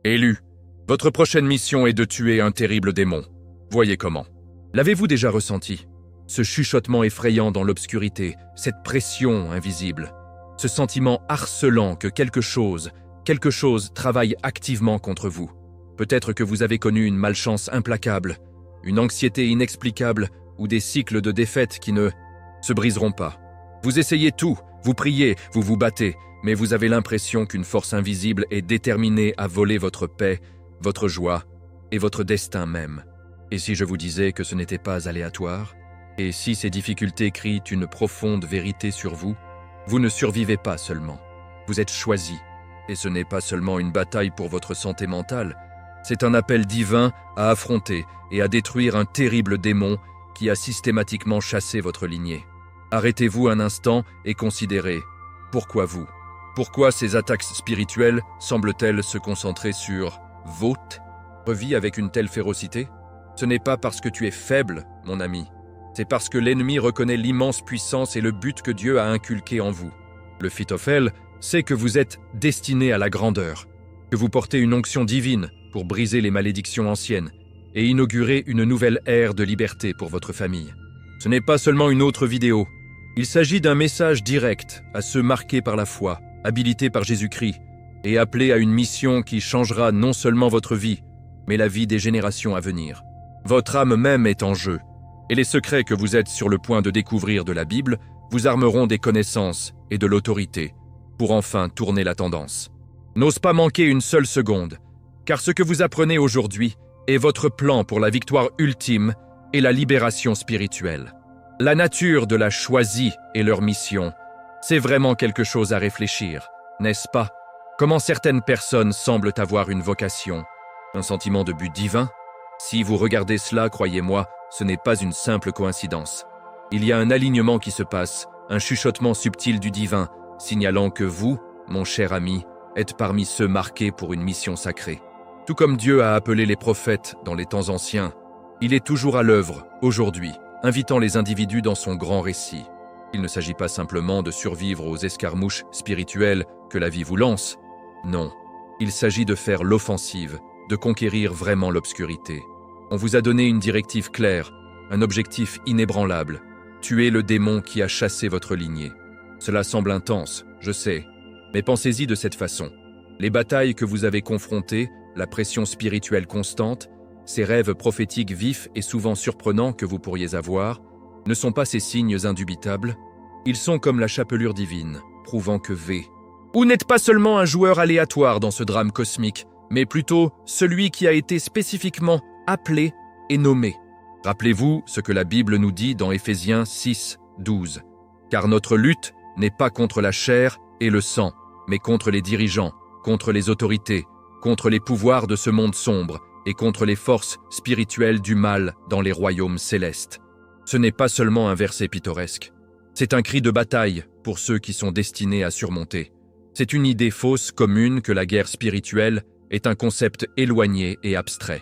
Élu, votre prochaine mission est de tuer un terrible démon. Voyez comment. L'avez-vous déjà ressenti? Ce chuchotement effrayant dans l'obscurité, cette pression invisible, ce sentiment harcelant que quelque chose travaille activement contre vous. Peut-être que vous avez connu une malchance implacable, une anxiété inexplicable ou des cycles de défaite qui ne se briseront pas. Vous essayez tout, vous priez, vous vous battez, mais vous avez l'impression qu'une force invisible est déterminée à voler votre paix, votre joie et votre destin même. Et si je vous disais que ce n'était pas aléatoire? Et si ces difficultés crient une profonde vérité sur vous? Vous ne survivez pas seulement, vous êtes choisi. Et ce n'est pas seulement une bataille pour votre santé mentale, c'est un appel divin à affronter et à détruire un terrible démon qui a systématiquement chassé votre lignée. Arrêtez-vous un instant et considérez, pourquoi vous? Pourquoi ces attaques spirituelles semblent-elles se concentrer sur votre vie avec une telle férocité? Ce n'est pas parce que tu es faible, mon ami. C'est parce que l'ennemi reconnaît l'immense puissance et le but que Dieu a inculqué en vous. Le Phytophèle sait que vous êtes destiné à la grandeur, que vous portez une onction divine pour briser les malédictions anciennes et inaugurer une nouvelle ère de liberté pour votre famille. Ce n'est pas seulement une autre vidéo. Il s'agit d'un message direct à ceux marqués par la foi, habilités par Jésus-Christ et appelés à une mission qui changera non seulement votre vie, mais la vie des générations à venir. Votre âme même est en jeu, et les secrets que vous êtes sur le point de découvrir de la Bible vous armeront des connaissances et de l'autorité pour enfin tourner la tendance. N'ose pas manquer une seule seconde, car ce que vous apprenez aujourd'hui est votre plan pour la victoire ultime et la libération spirituelle. La nature de la choisie et leur mission, c'est vraiment quelque chose à réfléchir, n'est-ce pas? Comment certaines personnes semblent avoir une vocation, un sentiment de but divin? Si vous regardez cela, croyez-moi, ce n'est pas une simple coïncidence. Il y a un alignement qui se passe, un chuchotement subtil du divin, signalant que vous, mon cher ami, êtes parmi ceux marqués pour une mission sacrée. Tout comme Dieu a appelé les prophètes dans les temps anciens, il est toujours à l'œuvre, aujourd'hui, invitant les individus dans son grand récit. Il ne s'agit pas simplement de survivre aux escarmouches spirituelles que la vie vous lance. Non, il s'agit de faire l'offensive, de conquérir vraiment l'obscurité. On vous a donné une directive claire, un objectif inébranlable, tuer le démon qui a chassé votre lignée. Cela semble intense, je sais, mais pensez-y de cette façon. Les batailles que vous avez confrontées, la pression spirituelle constante, ces rêves prophétiques vifs et souvent surprenants que vous pourriez avoir, ne sont pas ces signes indubitables. Ils sont comme la chapelure divine, prouvant que vous n'êtes pas seulement un joueur aléatoire dans ce drame cosmique, mais plutôt celui qui a été spécifiquement appelé et nommé. Rappelez-vous ce que la Bible nous dit dans Éphésiens 6, 12. Car notre lutte n'est pas contre la chair et le sang, mais contre les dirigeants, contre les autorités, contre les pouvoirs de ce monde sombre et contre les forces spirituelles du mal dans les royaumes célestes. Ce n'est pas seulement un verset pittoresque. C'est un cri de bataille pour ceux qui sont destinés à surmonter. C'est une idée fausse commune que la guerre spirituelle est un concept éloigné et abstrait.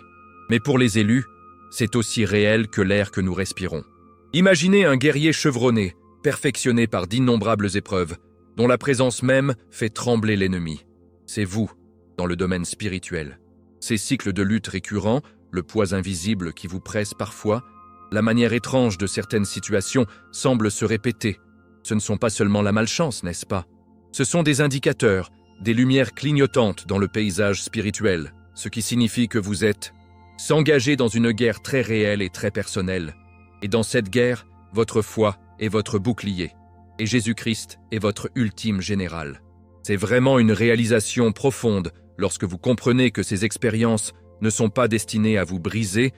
Mais pour les élus, c'est aussi réel que l'air que nous respirons. Imaginez un guerrier chevronné, perfectionné par d'innombrables épreuves, dont la présence même fait trembler l'ennemi. C'est vous, dans le domaine spirituel. Ces cycles de lutte récurrents, le poids invisible qui vous presse parfois, la manière étrange de certaines situations semblent se répéter. Ce ne sont pas seulement la malchance, n'est-ce pas? Ce sont des indicateurs, des lumières clignotantes dans le paysage spirituel, ce qui signifie que vous êtes s'engager dans une guerre très réelle et très personnelle. Et dans cette guerre, votre foi est votre bouclier, et Jésus-Christ est votre ultime général. C'est vraiment une réalisation profonde lorsque vous comprenez que ces expériences ne sont pas destinées à vous briser,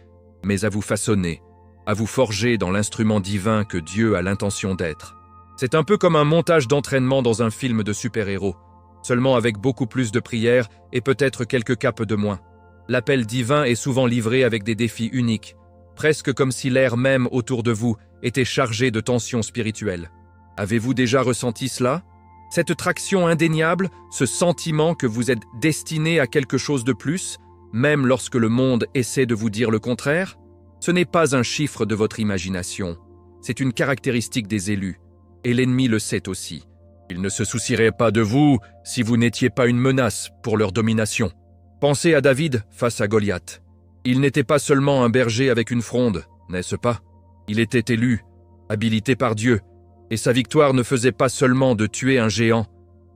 mais à vous façonner, à vous forger dans l'instrument divin que Dieu a l'intention d'être. C'est un peu comme un montage d'entraînement dans un film de super-héros, seulement avec beaucoup plus de prières et peut-être quelques capes de moins. L'appel divin est souvent livré avec des défis uniques, presque comme si l'air même autour de vous était chargé de tensions spirituelles. Avez-vous déjà ressenti cela? Cette traction indéniable, ce sentiment que vous êtes destiné à quelque chose de plus, même lorsque le monde essaie de vous dire le contraire? Ce n'est pas un chiffre de votre imagination, c'est une caractéristique des élus, et l'ennemi le sait aussi. Il ne se soucierait pas de vous si vous n'étiez pas une menace pour leur domination. Pensez à David face à Goliath. Il n'était pas seulement un berger avec une fronde, n'est-ce pas? Il était élu, habilité par Dieu, et sa victoire ne faisait pas seulement de tuer un géant,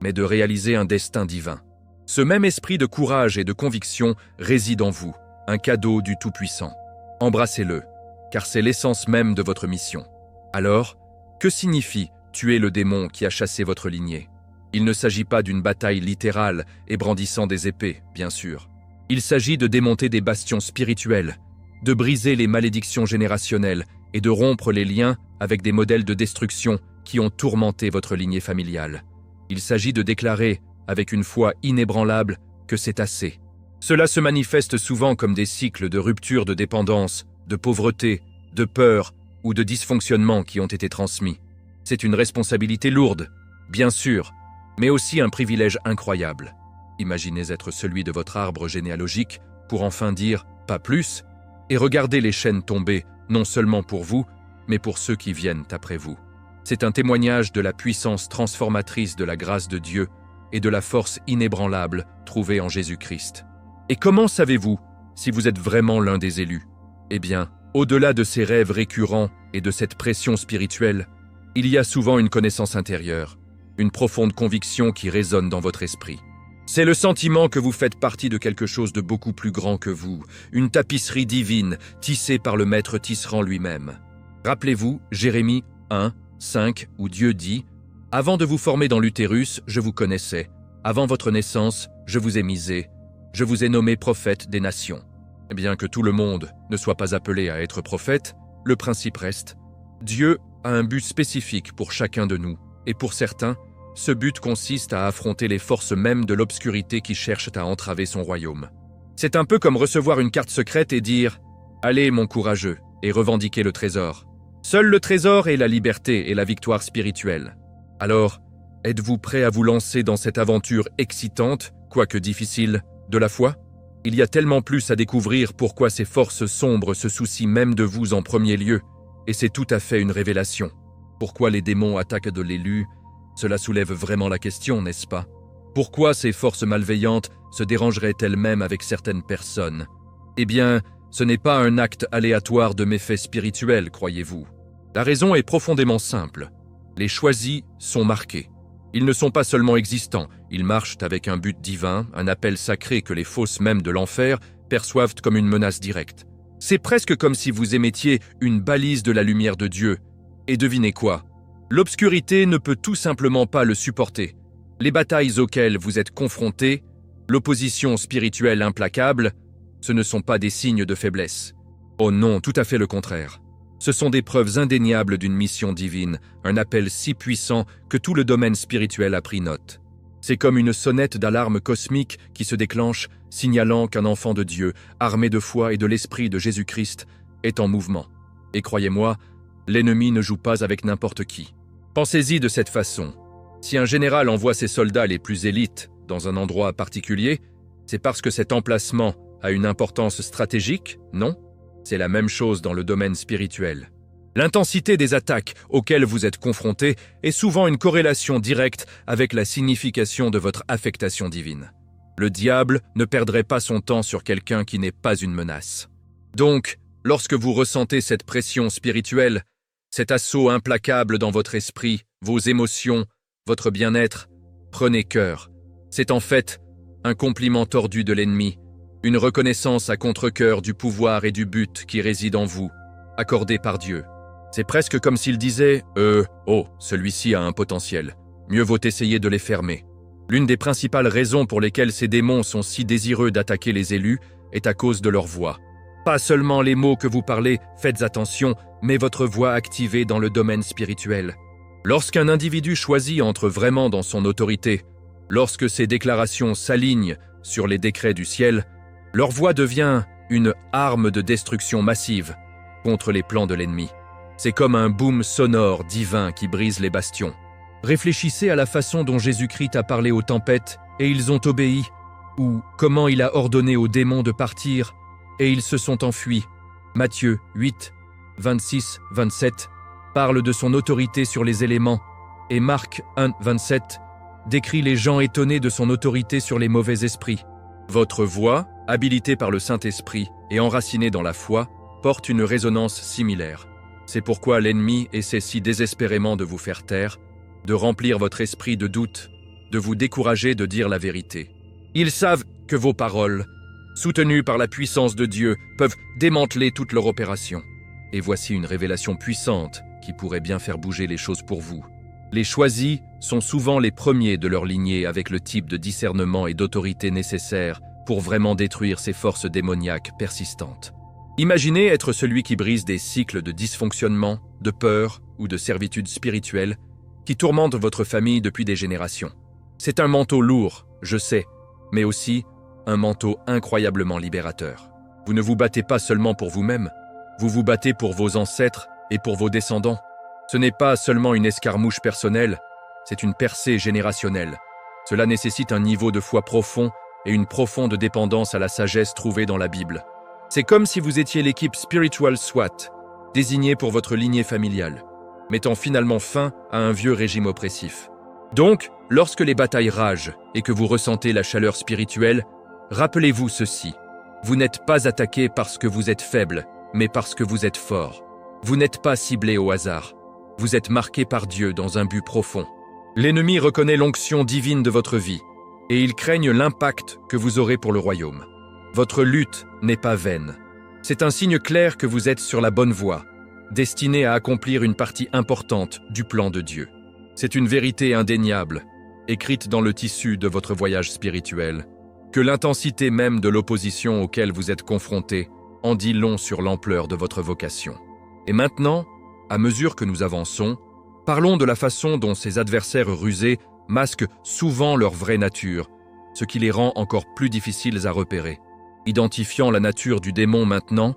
mais de réaliser un destin divin. Ce même esprit de courage et de conviction réside en vous, un cadeau du Tout-Puissant. Embrassez-le, car c'est l'essence même de votre mission. Alors, que signifie tuer le démon qui a chassé votre lignée? Il ne s'agit pas d'une bataille littérale et brandissant des épées, bien sûr. Il s'agit de démonter des bastions spirituels, de briser les malédictions générationnelles et de rompre les liens avec des modèles de destruction qui ont tourmenté votre lignée familiale. Il s'agit de déclarer, avec une foi inébranlable, que c'est assez. Cela se manifeste souvent comme des cycles de rupture de dépendance, de pauvreté, de peur ou de dysfonctionnement qui ont été transmis. C'est une responsabilité lourde, bien sûr, mais aussi un privilège incroyable. Imaginez être celui de votre arbre généalogique pour enfin dire « pas plus » et regarder les chaînes tomber, non seulement pour vous, mais pour ceux qui viennent après vous. C'est un témoignage de la puissance transformatrice de la grâce de Dieu et de la force inébranlable trouvée en Jésus-Christ. Et comment savez-vous si vous êtes vraiment l'un des élus? Eh bien, au-delà de ces rêves récurrents et de cette pression spirituelle, il y a souvent une connaissance intérieure, une profonde conviction qui résonne dans votre esprit. C'est le sentiment que vous faites partie de quelque chose de beaucoup plus grand que vous, une tapisserie divine tissée par le Maître tisserand lui-même. Rappelez-vous, Jérémie 1, 5, où Dieu dit « Avant de vous former dans l'utérus, je vous connaissais. Avant votre naissance, je vous ai misé. Je vous ai nommé prophète des nations. » Bien que tout le monde ne soit pas appelé à être prophète, le principe reste. Dieu a un but spécifique pour chacun de nous, et pour certains, ce but consiste à affronter les forces mêmes de l'obscurité qui cherchent à entraver son royaume. C'est un peu comme recevoir une carte secrète et dire « Allez, mon courageux », et revendiquer le trésor. Seul le trésor est la liberté et la victoire spirituelle. Alors, êtes-vous prêt à vous lancer dans cette aventure excitante, quoique difficile, de la foi? Il y a tellement plus à découvrir pourquoi ces forces sombres se soucient même de vous en premier lieu, et c'est tout à fait une révélation. Pourquoi les démons attaquent de l'élu? Cela soulève vraiment la question, n'est-ce pas? Pourquoi ces forces malveillantes se dérangeraient-elles même avec certaines personnes? Eh bien, ce n'est pas un acte aléatoire de méfaits spirituels, croyez-vous. La raison est profondément simple. Les choisis sont marqués. Ils ne sont pas seulement existants, ils marchent avec un but divin, un appel sacré que les fausses mêmes de l'enfer perçoivent comme une menace directe. C'est presque comme si vous émettiez une balise de la lumière de Dieu. Et devinez quoi? L'obscurité ne peut tout simplement pas le supporter. Les batailles auxquelles vous êtes confrontés, l'opposition spirituelle implacable, ce ne sont pas des signes de faiblesse. Oh non, tout à fait le contraire. Ce sont des preuves indéniables d'une mission divine, un appel si puissant que tout le domaine spirituel a pris note. C'est comme une sonnette d'alarme cosmique qui se déclenche, signalant qu'un enfant de Dieu, armé de foi et de l'esprit de Jésus-Christ, est en mouvement. Et croyez-moi, l'ennemi ne joue pas avec n'importe qui. Pensez-y de cette façon. Si un général envoie ses soldats les plus élites dans un endroit particulier, c'est parce que cet emplacement a une importance stratégique, non? C'est la même chose dans le domaine spirituel. L'intensité des attaques auxquelles vous êtes confrontés est souvent une corrélation directe avec la signification de votre affectation divine. Le diable ne perdrait pas son temps sur quelqu'un qui n'est pas une menace. Donc, lorsque vous ressentez cette pression spirituelle, cet assaut implacable dans votre esprit, vos émotions, votre bien-être, prenez cœur. C'est en fait un compliment tordu de l'ennemi, une reconnaissance à contre-cœur du pouvoir et du but qui réside en vous, accordé par Dieu. C'est presque comme s'il disait « Oh, celui-ci a un potentiel. Mieux vaut essayer de les fermer. » L'une des principales raisons pour lesquelles ces démons sont si désireux d'attaquer les élus est à cause de leur voix. Pas seulement les mots que vous parlez, faites attention, mais votre voix activée dans le domaine spirituel. Lorsqu'un individu choisit entre vraiment dans son autorité, lorsque ses déclarations s'alignent sur les décrets du ciel, leur voix devient une arme de destruction massive contre les plans de l'ennemi. C'est comme un boom sonore divin qui brise les bastions. Réfléchissez à la façon dont Jésus-Christ a parlé aux tempêtes et ils ont obéi, ou comment il a ordonné aux démons de partir et ils se sont enfuis. Matthieu 8, 26, 27 parle de son autorité sur les éléments et Marc 1, 27 décrit les gens étonnés de son autorité sur les mauvais esprits. Votre voix, habilitée par le Saint-Esprit et enracinée dans la foi, porte une résonance similaire. C'est pourquoi l'ennemi essaie si désespérément de vous faire taire, de remplir votre esprit de doute, de vous décourager de dire la vérité. Ils savent que vos paroles, soutenues par la puissance de Dieu, peuvent démanteler toute leur opération. Et voici une révélation puissante qui pourrait bien faire bouger les choses pour vous. Les choisis sont souvent les premiers de leur lignée avec le type de discernement et d'autorité nécessaires pour vraiment détruire ces forces démoniaques persistantes. Imaginez être celui qui brise des cycles de dysfonctionnement, de peur ou de servitude spirituelle qui tourmentent votre famille depuis des générations. C'est un manteau lourd, je sais, mais aussi un manteau incroyablement libérateur. Vous ne vous battez pas seulement pour vous-même, vous vous battez pour vos ancêtres et pour vos descendants. Ce n'est pas seulement une escarmouche personnelle, c'est une percée générationnelle. Cela nécessite un niveau de foi profond et une profonde dépendance à la sagesse trouvée dans la Bible. C'est comme si vous étiez l'équipe Spiritual SWAT, désignée pour votre lignée familiale, mettant finalement fin à un vieux régime oppressif. Donc, lorsque les batailles ragent et que vous ressentez la chaleur spirituelle, rappelez-vous ceci. Vous n'êtes pas attaqué parce que vous êtes faible, mais parce que vous êtes fort. Vous n'êtes pas ciblé au hasard. Vous êtes marqué par Dieu dans un but profond. L'ennemi reconnaît l'onction divine de votre vie, et il craigne l'impact que vous aurez pour le royaume. Votre lutte n'est pas vaine. C'est un signe clair que vous êtes sur la bonne voie, destiné à accomplir une partie importante du plan de Dieu. C'est une vérité indéniable, écrite dans le tissu de votre voyage spirituel, que l'intensité même de l'opposition auquel vous êtes confronté en dit long sur l'ampleur de votre vocation. Et maintenant, à mesure que nous avançons, parlons de la façon dont ces adversaires rusés masquent souvent leur vraie nature, ce qui les rend encore plus difficiles à repérer. Identifiant la nature du démon maintenant,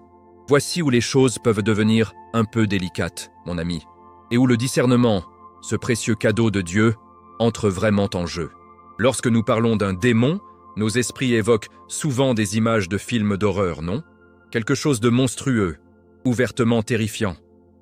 voici où les choses peuvent devenir un peu délicates, mon ami, et où le discernement, ce précieux cadeau de Dieu, entre vraiment en jeu. Lorsque nous parlons d'un démon, nos esprits évoquent souvent des images de films d'horreur, non? Quelque chose de monstrueux, ouvertement terrifiant.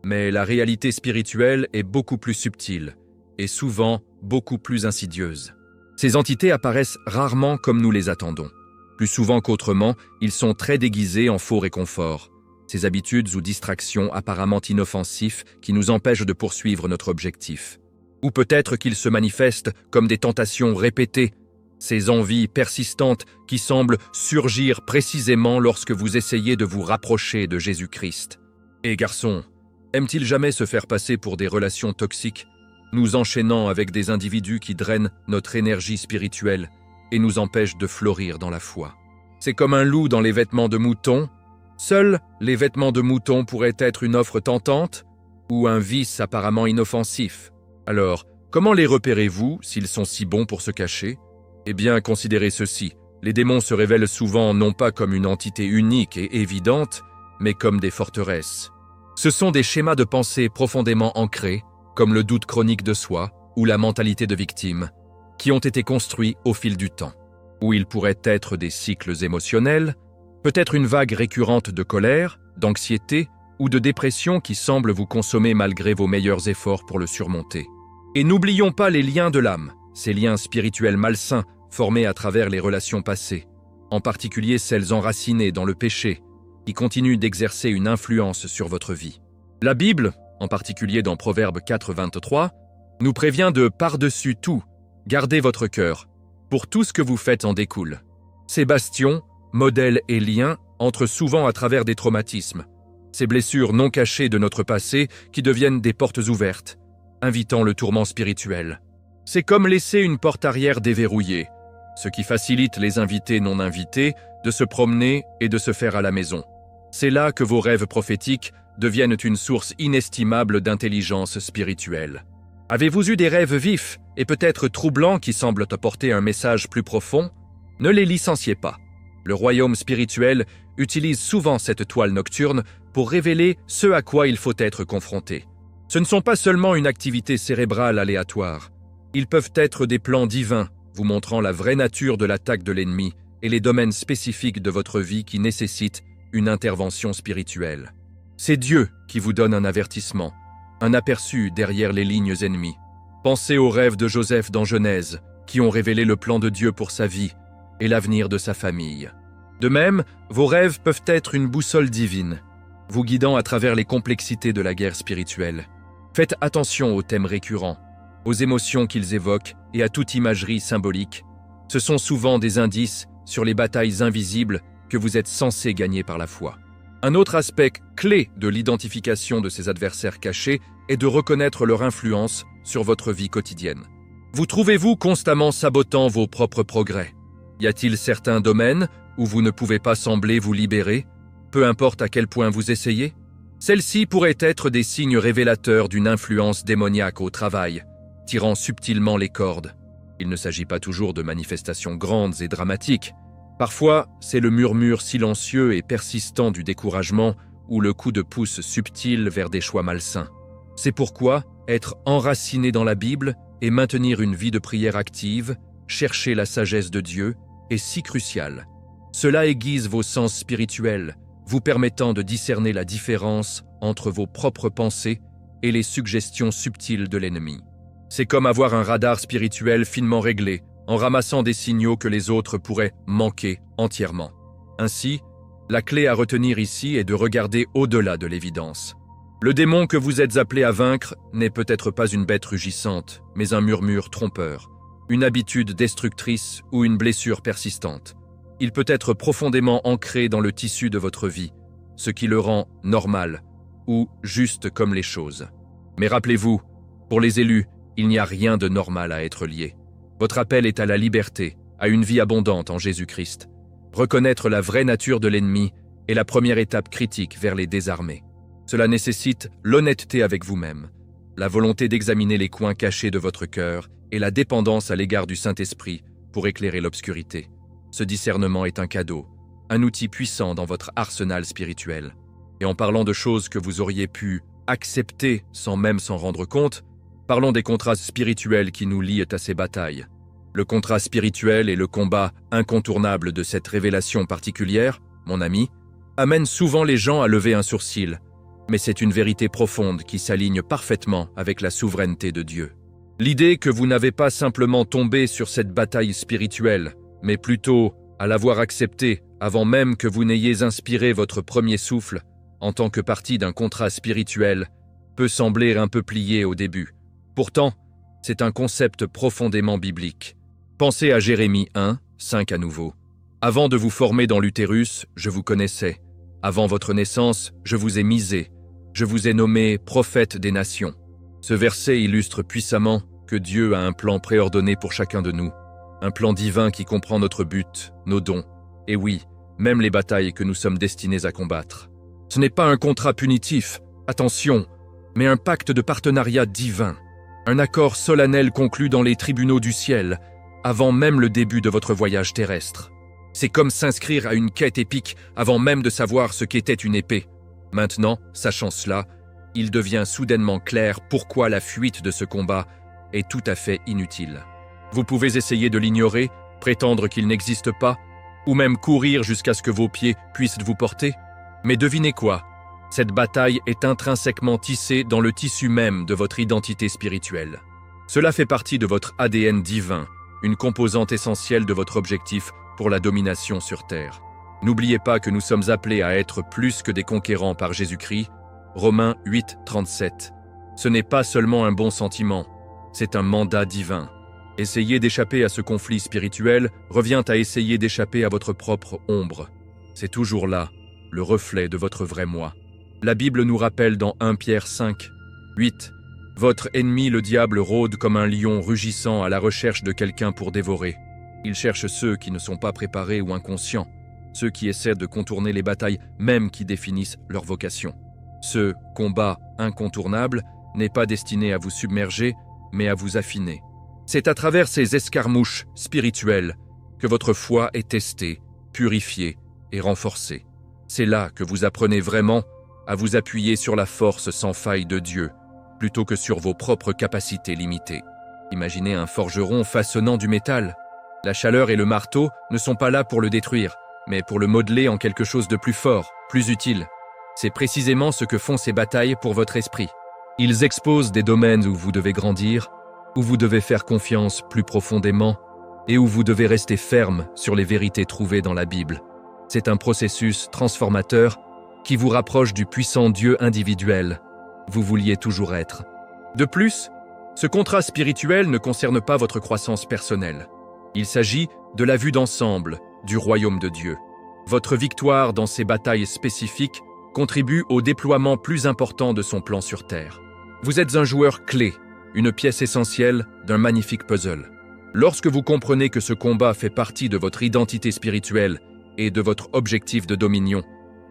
Mais la réalité spirituelle est beaucoup plus subtile, et souvent beaucoup plus insidieuse. Ces entités apparaissent rarement comme nous les attendons. Plus souvent qu'autrement, ils sont très déguisés en faux réconfort. Ces habitudes ou distractions apparemment inoffensifs qui nous empêchent de poursuivre notre objectif. Ou peut-être qu'ils se manifestent comme des tentations répétées, ces envies persistantes qui semblent surgir précisément lorsque vous essayez de vous rapprocher de Jésus-Christ. Et garçons, aiment-ils jamais se faire passer pour des relations toxiques, nous enchaînant avec des individus qui drainent notre énergie spirituelle et nous empêchent de fleurir dans la foi? C'est comme un loup dans les vêtements de mouton. Seuls les vêtements de mouton pourraient être une offre tentante ou un vice apparemment inoffensif. Alors, comment les repérez-vous s'ils sont si bons pour se cacher? Eh bien, considérez ceci. Les démons se révèlent souvent non pas comme une entité unique et évidente, mais comme des forteresses. Ce sont des schémas de pensée profondément ancrés, comme le doute chronique de soi ou la mentalité de victime, qui ont été construits au fil du temps. Ou ils pourraient être des cycles émotionnels, peut-être une vague récurrente de colère, d'anxiété ou de dépression qui semble vous consommer malgré vos meilleurs efforts pour le surmonter. Et n'oublions pas les liens de l'âme, ces liens spirituels malsains formés à travers les relations passées, en particulier celles enracinées dans le péché, qui continuent d'exercer une influence sur votre vie. La Bible, en particulier dans Proverbes 4, 23, nous prévient de par-dessus tout, gardez votre cœur, pour tout ce que vous faites en découle. Ces bastions, modèles et liens entrent souvent à travers des traumatismes, ces blessures non cachées de notre passé qui deviennent des portes ouvertes, invitant le tourment spirituel. C'est comme laisser une porte arrière déverrouillée, ce qui facilite les invités non invités de se promener et de se faire à la maison. C'est là que vos rêves prophétiques deviennent une source inestimable d'intelligence spirituelle. Avez-vous eu des rêves vifs et peut-être troublants qui semblent apporter un message plus profond? Ne les licenciez pas. Le royaume spirituel utilise souvent cette toile nocturne pour révéler ce à quoi il faut être confronté. Ce ne sont pas seulement une activité cérébrale aléatoire. Ils peuvent être des plans divins, vous montrant la vraie nature de l'attaque de l'ennemi et les domaines spécifiques de votre vie qui nécessitent une intervention spirituelle. C'est Dieu qui vous donne un avertissement, un aperçu derrière les lignes ennemies. Pensez aux rêves de Joseph dans Genèse, qui ont révélé le plan de Dieu pour sa vie, et l'avenir de sa famille. De même, vos rêves peuvent être une boussole divine, vous guidant à travers les complexités de la guerre spirituelle. Faites attention aux thèmes récurrents, aux émotions qu'ils évoquent et à toute imagerie symbolique. Ce sont souvent des indices sur les batailles invisibles que vous êtes censés gagner par la foi. Un autre aspect clé de l'identification de ces adversaires cachés est de reconnaître leur influence sur votre vie quotidienne. Vous trouvez-vous constamment sabotant vos propres progrès? Y a-t-il certains domaines où vous ne pouvez pas sembler vous libérer, peu importe à quel point vous essayez? Celles-ci pourraient être des signes révélateurs d'une influence démoniaque au travail, tirant subtilement les cordes. Il ne s'agit pas toujours de manifestations grandes et dramatiques. Parfois, c'est le murmure silencieux et persistant du découragement ou le coup de pouce subtil vers des choix malsains. C'est pourquoi être enraciné dans la Bible et maintenir une vie de prière active, chercher la sagesse de Dieu, est si crucial. Cela aiguise vos sens spirituels, vous permettant de discerner la différence entre vos propres pensées et les suggestions subtiles de l'ennemi. C'est comme avoir un radar spirituel finement réglé, en ramassant des signaux que les autres pourraient manquer entièrement. Ainsi, la clé à retenir ici est de regarder au-delà de l'évidence. Le démon que vous êtes appelé à vaincre n'est peut-être pas une bête rugissante, mais un murmure trompeur, une habitude destructrice ou une blessure persistante. Il peut être profondément ancré dans le tissu de votre vie, ce qui le rend normal ou juste comme les choses. Mais rappelez-vous, pour les élus, il n'y a rien de normal à être lié. Votre appel est à la liberté, à une vie abondante en Jésus-Christ. Reconnaître la vraie nature de l'ennemi est la première étape critique vers les désarmer. Cela nécessite l'honnêteté avec vous-même, la volonté d'examiner les coins cachés de votre cœur et la dépendance à l'égard du Saint-Esprit pour éclairer l'obscurité. Ce discernement est un cadeau, un outil puissant dans votre arsenal spirituel. Et en parlant de choses que vous auriez pu accepter sans même s'en rendre compte, parlons des contrastes spirituels qui nous lient à ces batailles. Le contraste spirituel et le combat incontournable de cette révélation particulière, mon ami, amène souvent les gens à lever un sourcil, mais c'est une vérité profonde qui s'aligne parfaitement avec la souveraineté de Dieu. L'idée que vous n'avez pas simplement tombé sur cette bataille spirituelle, mais plutôt à l'avoir acceptée avant même que vous n'ayez inspiré votre premier souffle, en tant que partie d'un contrat spirituel, peut sembler un peu plié au début. Pourtant, c'est un concept profondément biblique. Pensez à Jérémie 1, 5 à nouveau. « Avant de vous former dans l'utérus, je vous connaissais. Avant votre naissance, je vous ai misé. Je vous ai nommé prophète des nations. » Ce verset illustre puissamment que Dieu a un plan préordonné pour chacun de nous. Un plan divin qui comprend notre but, nos dons, et oui, même les batailles que nous sommes destinés à combattre. Ce n'est pas un contrat punitif, attention, mais un pacte de partenariat divin. Un accord solennel conclu dans les tribunaux du ciel, avant même le début de votre voyage terrestre. C'est comme s'inscrire à une quête épique avant même de savoir ce qu'était une épée. Maintenant, sachant cela, il devient soudainement clair pourquoi la fuite de ce combat est tout à fait inutile. Vous pouvez essayer de l'ignorer, prétendre qu'il n'existe pas, ou même courir jusqu'à ce que vos pieds puissent vous porter. Mais devinez quoi? Cette bataille est intrinsèquement tissée dans le tissu même de votre identité spirituelle. Cela fait partie de votre ADN divin, une composante essentielle de votre objectif pour la domination sur Terre. N'oubliez pas que nous sommes appelés à être plus que des conquérants par Jésus-Christ. Romains 8, 37. Ce n'est pas seulement un bon sentiment, c'est un mandat divin. Essayer d'échapper à ce conflit spirituel revient à essayer d'échapper à votre propre ombre. C'est toujours là, le reflet de votre vrai moi. La Bible nous rappelle dans 1 Pierre 5, 8 « Votre ennemi le diable rôde comme un lion rugissant à la recherche de quelqu'un pour dévorer. Il cherche ceux qui ne sont pas préparés ou inconscients, ceux qui essaient de contourner les batailles même qui définissent leur vocation. Ce combat incontournable n'est pas destiné à vous submerger, mais à vous affiner. C'est à travers ces escarmouches spirituelles que votre foi est testée, purifiée et renforcée. C'est là que vous apprenez vraiment à vous appuyer sur la force sans faille de Dieu, plutôt que sur vos propres capacités limitées. Imaginez un forgeron façonnant du métal. La chaleur et le marteau ne sont pas là pour le détruire, mais pour le modeler en quelque chose de plus fort, plus utile. C'est précisément ce que font ces batailles pour votre esprit. Ils exposent des domaines où vous devez grandir, où vous devez faire confiance plus profondément, et où vous devez rester ferme sur les vérités trouvées dans la Bible. C'est un processus transformateur qui vous rapproche du puissant Dieu individuel vous vouliez toujours être. De plus, ce contrat spirituel ne concerne pas votre croissance personnelle. Il s'agit de la vue d'ensemble du royaume de Dieu. Votre victoire dans ces batailles spécifiques contribue au déploiement plus important de son plan sur Terre. Vous êtes un joueur clé, une pièce essentielle d'un magnifique puzzle. Lorsque vous comprenez que ce combat fait partie de votre identité spirituelle et de votre objectif de dominion,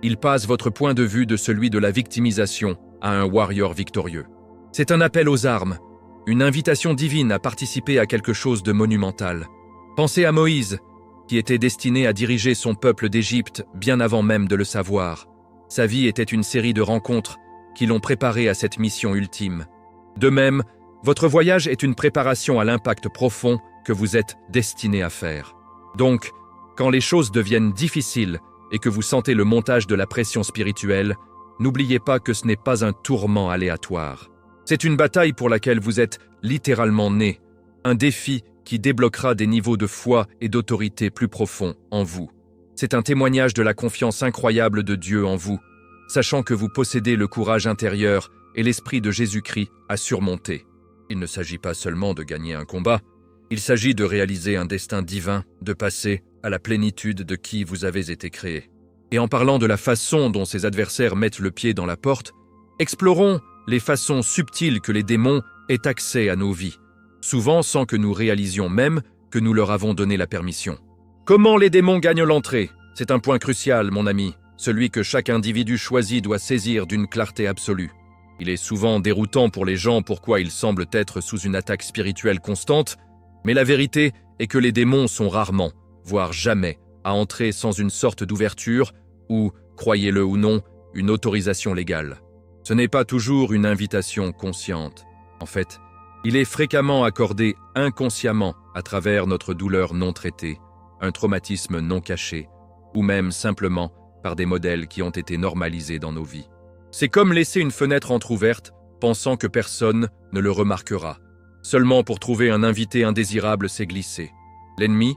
il passe votre point de vue de celui de la victimisation à un warrior victorieux. C'est un appel aux armes, une invitation divine à participer à quelque chose de monumental. Pensez à Moïse, qui était destiné à diriger son peuple d'Égypte bien avant même de le savoir. Sa vie était une série de rencontres qui l'ont préparé à cette mission ultime. De même, votre voyage est une préparation à l'impact profond que vous êtes destiné à faire. Donc, quand les choses deviennent difficiles et que vous sentez le montage de la pression spirituelle, n'oubliez pas que ce n'est pas un tourment aléatoire. C'est une bataille pour laquelle vous êtes littéralement né, un défi qui débloquera des niveaux de foi et d'autorité plus profonds en vous. C'est un témoignage de la confiance incroyable de Dieu en vous, sachant que vous possédez le courage intérieur et l'esprit de Jésus-Christ à surmonter. Il ne s'agit pas seulement de gagner un combat, il s'agit de réaliser un destin divin, de passer à la plénitude de qui vous avez été créé. Et en parlant de la façon dont ces adversaires mettent le pied dans la porte, explorons les façons subtiles que les démons aient accès à nos vies, souvent sans que nous réalisions même que nous leur avons donné la permission. Comment les démons gagnent l'entrée? C'est un point crucial, mon ami, celui que chaque individu choisi doit saisir d'une clarté absolue. Il est souvent déroutant pour les gens pourquoi ils semblent être sous une attaque spirituelle constante, mais la vérité est que les démons sont rarement, voire jamais, à entrer sans une sorte d'ouverture ou, croyez-le ou non, une autorisation légale. Ce n'est pas toujours une invitation consciente. En fait, il est fréquemment accordé inconsciemment à travers notre douleur non traitée, un traumatisme non caché, ou même simplement par des modèles qui ont été normalisés dans nos vies. C'est comme laisser une fenêtre entrouverte, pensant que personne ne le remarquera. Seulement pour trouver un invité indésirable s'est glissé. L'ennemi,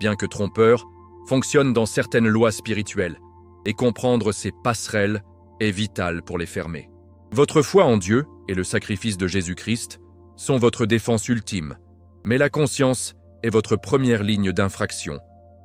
bien que trompeur, fonctionne dans certaines lois spirituelles, et comprendre ces passerelles est vital pour les fermer. Votre foi en Dieu et le sacrifice de Jésus-Christ sont votre défense ultime, mais la conscience est votre première ligne d'infraction.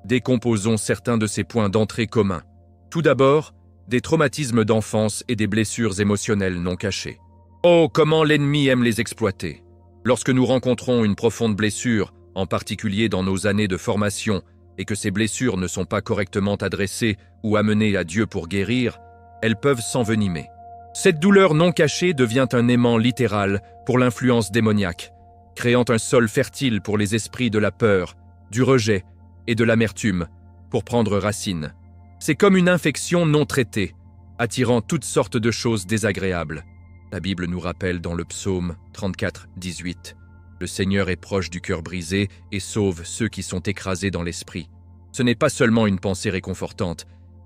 Décomposons certains de ces points d'entrée communs. Tout d'abord, des traumatismes d'enfance et des blessures émotionnelles non cachées. Oh, comment l'ennemi aime les exploiter! Lorsque nous rencontrons une profonde blessure, en particulier dans nos années de formation, et que ces blessures ne sont pas correctement adressées ou amenées à Dieu pour guérir, elles peuvent s'envenimer. Cette douleur non cachée devient un aimant littéral pour l'influence démoniaque, créant un sol fertile pour les esprits de la peur, du rejet et de l'amertume pour prendre racine. C'est comme une infection non traitée, attirant toutes sortes de choses désagréables. La Bible nous rappelle dans le psaume 34, 18 « Le Seigneur est proche du cœur brisé et sauve ceux qui sont écrasés dans l'esprit. » Ce n'est pas seulement une pensée réconfortante,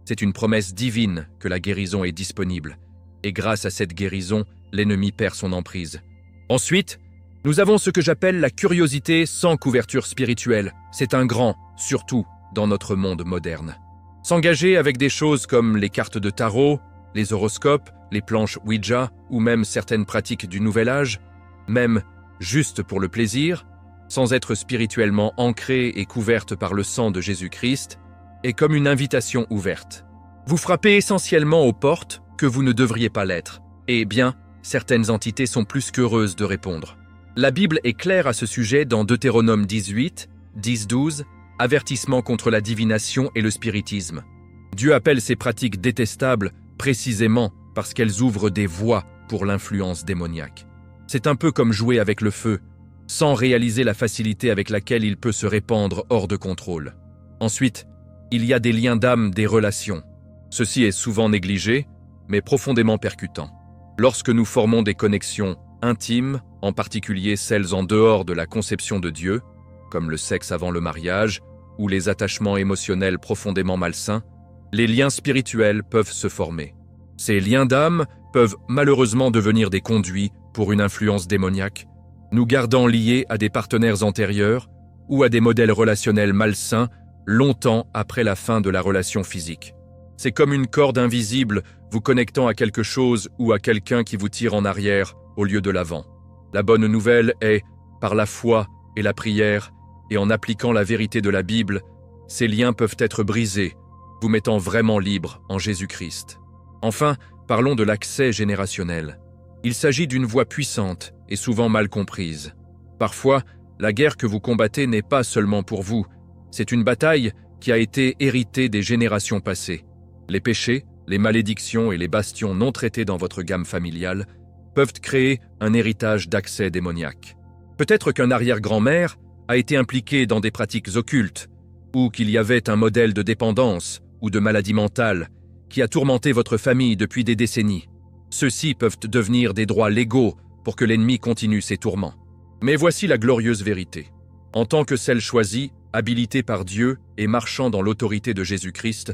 c'est une promesse divine que la guérison est disponible. Et grâce à cette guérison, l'ennemi perd son emprise. Ensuite, nous avons ce que j'appelle la curiosité sans couverture spirituelle. C'est un grand, surtout dans notre monde moderne. S'engager avec des choses comme les cartes de tarot, les horoscopes, les planches Ouija ou même certaines pratiques du Nouvel Âge, même juste pour le plaisir, sans être spirituellement ancrée et couverte par le sang de Jésus-Christ, est comme une invitation ouverte. Vous frappez essentiellement aux portes que vous ne devriez pas l'être. Et bien, certaines entités sont plus qu'heureuses de répondre. La Bible est claire à ce sujet dans Deutéronome 18, 10-12, avertissement contre la divination et le spiritisme. Dieu appelle ces pratiques détestables précisément parce qu'elles ouvrent des voies pour l'influence démoniaque. C'est un peu comme jouer avec le feu, sans réaliser la facilité avec laquelle il peut se répandre hors de contrôle. Ensuite, il y a des liens d'âme, des relations. Ceci est souvent négligé, mais profondément percutant. Lorsque nous formons des connexions intimes, en particulier celles en dehors de la conception de Dieu, comme le sexe avant le mariage ou les attachements émotionnels profondément malsains, les liens spirituels peuvent se former. Ces liens d'âme peuvent malheureusement devenir des conduits pour une influence démoniaque, nous gardant liés à des partenaires antérieurs ou à des modèles relationnels malsains longtemps après la fin de la relation physique. C'est comme une corde invisible vous connectant à quelque chose ou à quelqu'un qui vous tire en arrière au lieu de l'avant. La bonne nouvelle est, par la foi et la prière, et en appliquant la vérité de la Bible, ces liens peuvent être brisés, vous mettant vraiment libre en Jésus-Christ. Enfin, parlons de l'accès générationnel. Il s'agit d'une voie puissante et souvent mal comprise. Parfois, la guerre que vous combattez n'est pas seulement pour vous, c'est une bataille qui a été héritée des générations passées. Les péchés, les malédictions et les bastions non traités dans votre gamme familiale peuvent créer un héritage d'accès démoniaque. Peut-être qu'un arrière-grand-mère a été impliqué dans des pratiques occultes, ou qu'il y avait un modèle de dépendance ou de maladie mentale qui a tourmenté votre famille depuis des décennies. Ceux-ci peuvent devenir des droits légaux pour que l'ennemi continue ses tourments. Mais voici la glorieuse vérité. En tant que celle choisie, habilitée par Dieu et marchant dans l'autorité de Jésus-Christ,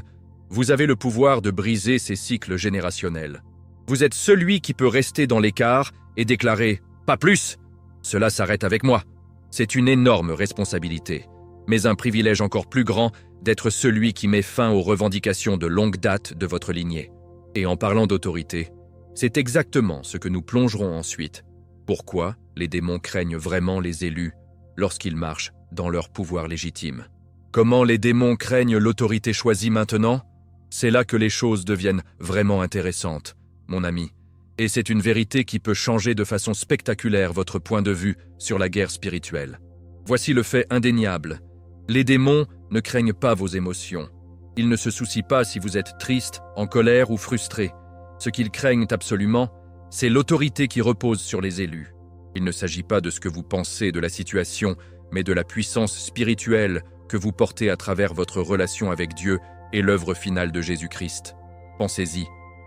vous avez le pouvoir de briser ces cycles générationnels. Vous êtes celui qui peut rester dans l'écart et déclarer « Pas plus ! Cela s'arrête avec moi !» C'est une énorme responsabilité, mais un privilège encore plus grand d'être celui qui met fin aux revendications de longue date de votre lignée. Et en parlant d'autorité, c'est exactement ce que nous plongerons ensuite. Pourquoi les démons craignent vraiment les élus lorsqu'ils marchent dans leur pouvoir légitime? Comment les démons craignent l'autorité choisie maintenant? C'est là que les choses deviennent vraiment intéressantes, mon ami. Et c'est une vérité qui peut changer de façon spectaculaire votre point de vue sur la guerre spirituelle. Voici le fait indéniable. Les démons ne craignent pas vos émotions. Ils ne se soucient pas si vous êtes triste, en colère ou frustré. Ce qu'ils craignent absolument, c'est l'autorité qui repose sur les élus. Il ne s'agit pas de ce que vous pensez de la situation, mais de la puissance spirituelle que vous portez à travers votre relation avec Dieu et l'œuvre finale de Jésus-Christ. Pensez-y,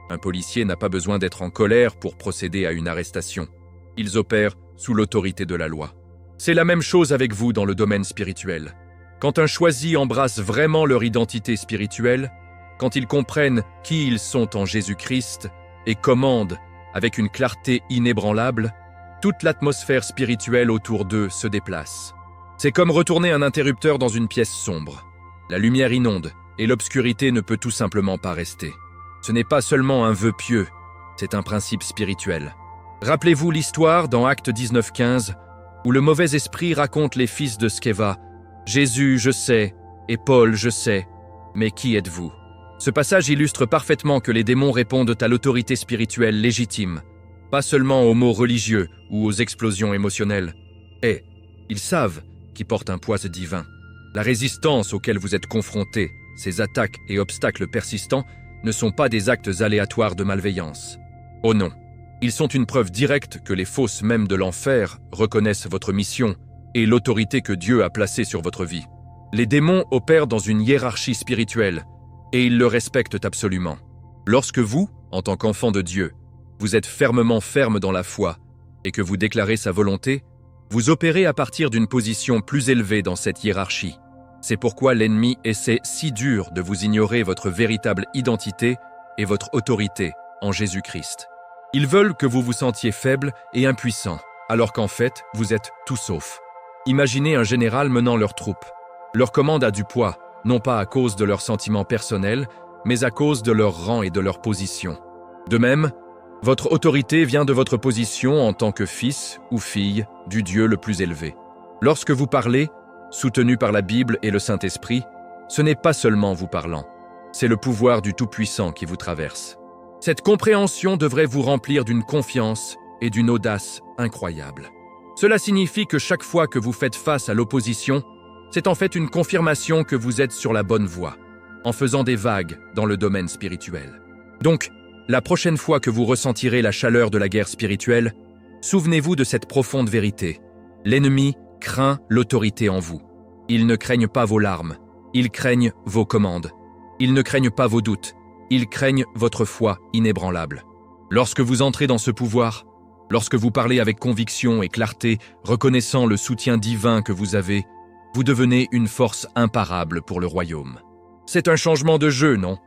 un policier n'a pas besoin d'être en colère pour procéder à une arrestation. Ils opèrent sous l'autorité de la loi. C'est la même chose avec vous dans le domaine spirituel. Quand un choisi embrasse vraiment leur identité spirituelle, quand ils comprennent qui ils sont en Jésus-Christ et commandent avec une clarté inébranlable, toute l'atmosphère spirituelle autour d'eux se déplace. C'est comme retourner un interrupteur dans une pièce sombre. La lumière inonde et l'obscurité ne peut tout simplement pas rester. Ce n'est pas seulement un vœu pieux, c'est un principe spirituel. Rappelez-vous l'histoire dans Actes 19:15, où le mauvais esprit raconte les fils de Sceva. « Jésus, je sais, et Paul, je sais, mais qui êtes-vous » Ce passage illustre parfaitement que les démons répondent à l'autorité spirituelle légitime, pas seulement aux mots religieux ou aux explosions émotionnelles. Et ils savent qu'ils portent un poids divin. La résistance auquel vous êtes confrontés, ces attaques et obstacles persistants, ne sont pas des actes aléatoires de malveillance. Oh non, ils sont une preuve directe que les fausses mêmes de l'enfer reconnaissent votre mission et l'autorité que Dieu a placée sur votre vie. Les démons opèrent dans une hiérarchie spirituelle et ils le respectent absolument. Lorsque vous, en tant qu'enfant de Dieu, vous êtes ferme dans la foi et que vous déclarez sa volonté, vous opérez à partir d'une position plus élevée dans cette hiérarchie. C'est pourquoi l'ennemi essaie si dur de vous ignorer votre véritable identité et votre autorité en Jésus-Christ. Ils veulent que vous vous sentiez faible et impuissant, alors qu'en fait, vous êtes tout sauf. Imaginez un général menant leurs troupes. Leur commande a du poids, non pas à cause de leurs sentiments personnels, mais à cause de leur rang et de leur position. De même, votre autorité vient de votre position en tant que fils ou fille du Dieu le plus élevé. Lorsque vous parlez, soutenu par la Bible et le Saint-Esprit, ce n'est pas seulement vous parlant, c'est le pouvoir du Tout-Puissant qui vous traverse. Cette compréhension devrait vous remplir d'une confiance et d'une audace incroyables. Cela signifie que chaque fois que vous faites face à l'opposition, c'est en fait une confirmation que vous êtes sur la bonne voie, en faisant des vagues dans le domaine spirituel. Donc, la prochaine fois que vous ressentirez la chaleur de la guerre spirituelle, souvenez-vous de cette profonde vérité. L'ennemi craint l'autorité en vous. Ils ne craignent pas vos larmes, ils craignent vos commandes. Ils ne craignent pas vos doutes, ils craignent votre foi inébranlable. Lorsque vous entrez dans ce pouvoir, lorsque vous parlez avec conviction et clarté, reconnaissant le soutien divin que vous avez, vous devenez une force imparable pour le royaume. C'est un changement de jeu, non?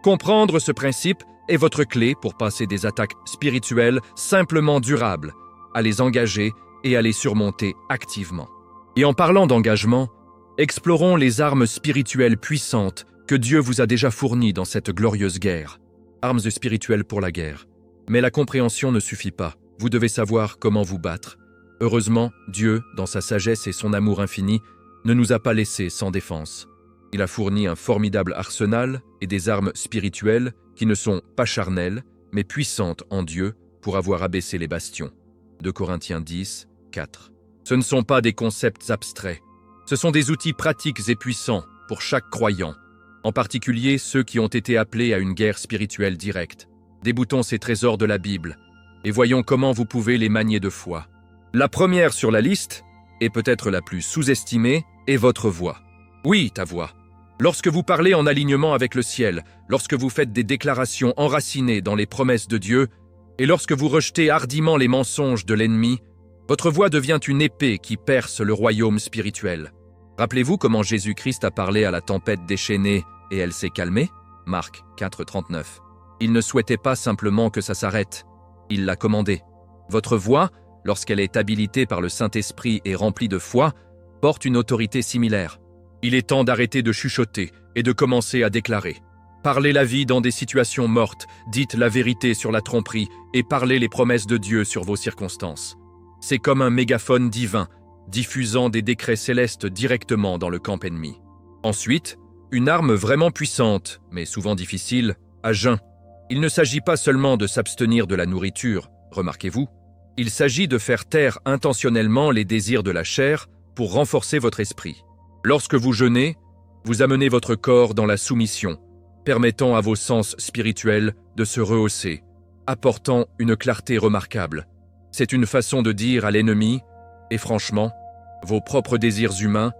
Comprendre ce principe est votre clé pour passer des attaques spirituelles simplement durables, à les engager et à les surmonter activement. Et en parlant d'engagement, Explorons les armes spirituelles puissantes que Dieu vous a déjà fournies dans cette glorieuse guerre. Armes spirituelles pour la guerre. Mais la compréhension ne suffit pas. Vous devez savoir comment vous battre. Heureusement, Dieu, dans sa sagesse et son amour infini, ne nous a pas laissés sans défense. Il a fourni un formidable arsenal et des armes spirituelles qui ne sont pas charnelles, mais puissantes en Dieu pour avoir abaissé les bastions. 2 Corinthiens 10, 4. Ce ne sont pas des concepts abstraits. Ce sont des outils pratiques et puissants pour chaque croyant, en particulier ceux qui ont été appelés à une guerre spirituelle directe. Déboutons ces trésors de la Bible et voyons comment vous pouvez les manier de foi. La première sur la liste, et peut-être la plus sous-estimée, est votre voix. Oui, ta voix. Lorsque vous parlez en alignement avec le ciel, lorsque vous faites des déclarations enracinées dans les promesses de Dieu, et lorsque vous rejetez hardiment les mensonges de l'ennemi, votre voix devient une épée qui perce le royaume spirituel. Rappelez-vous comment Jésus-Christ a parlé à la tempête déchaînée et elle s'est calmée? Marc 4, 39. Il ne souhaitait pas simplement que ça s'arrête. Il l'a commandé. Votre voix, lorsqu'elle est habilitée par le Saint-Esprit et remplie de foi, porte une autorité similaire. Il est temps d'arrêter de chuchoter et de commencer à déclarer. Parlez la vie dans des situations mortes, dites la vérité sur la tromperie et parlez les promesses de Dieu sur vos circonstances. C'est comme un mégaphone divin, diffusant des décrets célestes directement dans le camp ennemi. Ensuite, une arme vraiment puissante, mais souvent difficile, à jeun. Il ne s'agit pas seulement de s'abstenir de la nourriture, remarquez-vous. Il s'agit de faire taire intentionnellement les désirs de la chair pour renforcer votre esprit. Lorsque vous jeûnez, vous amenez votre corps dans la soumission, permettant à vos sens spirituels de se rehausser, apportant une clarté remarquable. C'est une façon de dire à l'ennemi, et franchement, vos propres désirs humains,